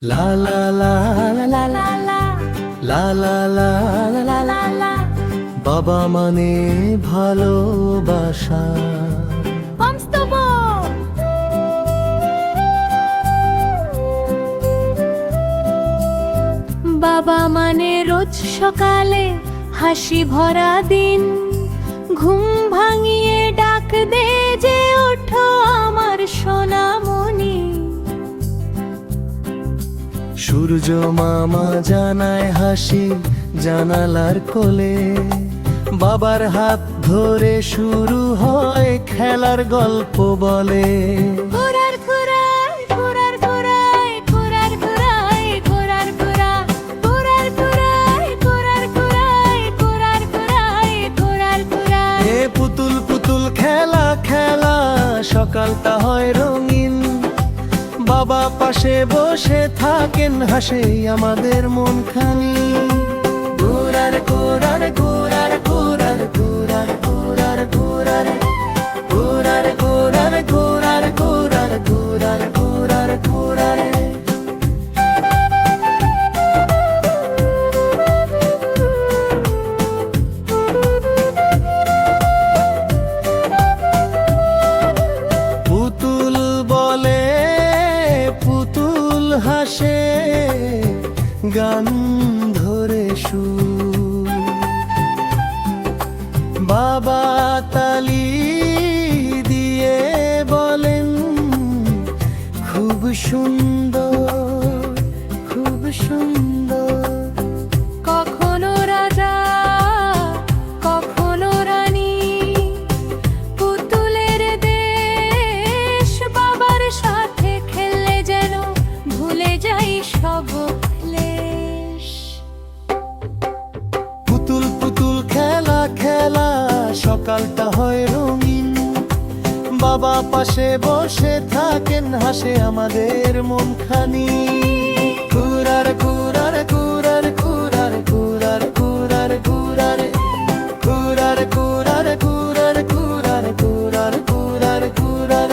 লা লা লা লা লা লা লা লা লা লা লা লা। বাবা মানে ভালোবাসা। বাবা মানে রোজ সকালে হাসি ভরা দিন, ঘুম ভাঙিয়ে ডাক দে যে ওঠো আমার সোনামণি। সূর্য মামা জানায় হাসি জানালার কোলে, বাবার হাত ধরে শুরু হয় খেলার গল্প বলে। ঘোরার ঘোরায় ঘোরার ঘোরায় ঘোরার ঘোরায় ঘোরার ঘোরা ঘোরার ঘোরায় ঘোরার ঘোরায় ঘোরার ঘোরায় ঘোরার ঘোরা। এ পুতুল পুতুল খেলা খেলা সকালটা হয় রঙিন, বাবা পাশে বসে থাকেন হাসে আমাদের মন খানি। ঘোরার ঘোরার ঘোরার ঘোরার ঘোরার ঘোরার ঘোরার ঘোরার ঘোরার ঘোরার ঘোরার ঘোরার ঘোরার ঘোরার। পুতুল বলে পুতুল হাসে গান ধরে সুর, বাবা তালি দিয়ে বলেন খুব সুন্দর খুব সুন্দর। কখনো রাজা কখনো রানী, পুতুলের দেশ বাবার সাথে খেললে যেন ভুলে যাই সব ক্লেশ। পুতুল পুতুল খেলা খেলা সকালটা হয় রঙিন, বাবা পাশে বসে থাকেন হাসে আমাদের মন খানি। ঘুরার ঘুরার ঘুরার ঘুরার ঘুরার ঘুরার ঘুরার ঘুরার ঘুরার ঘুরার ঘুরার ঘুরার ঘুরার ঘুরার।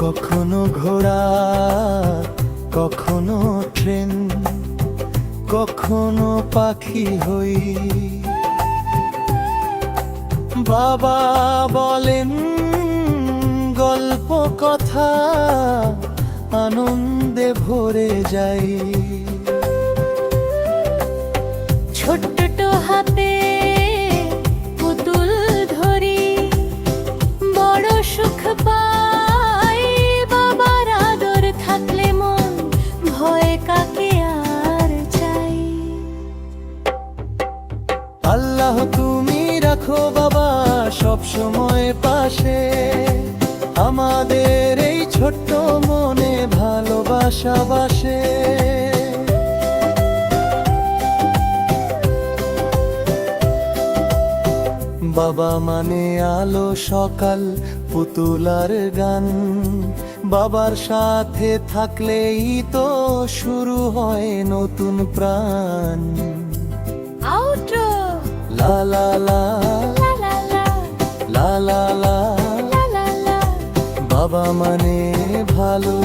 কখনো ঘোড়া কখনো ট্রেন, কখনো পাখি হই, বাবা বলেন গল্প কথা আনন্দে ভরে যাই। ছোট্ট হাতে পুতুল ধরি বড় সুখ পাই, বাবার আদর থাকলে মন ভয় কাকে আর চাই। আল্লাহ তুমি রাখো বাবা সব সময় পাশে, আমাদের এই ছোট্ট মনে ভালোবাসা বাসে। বাবা মানে আলো সকাল পুতুল আর গান, বাবার সাথে থাকলেই তো শুরু হয় নতুন প্রাণ। আউট্রো লা লা লা লা লা লা লা লা লা। লা লা লা। বাবা মানে ভালো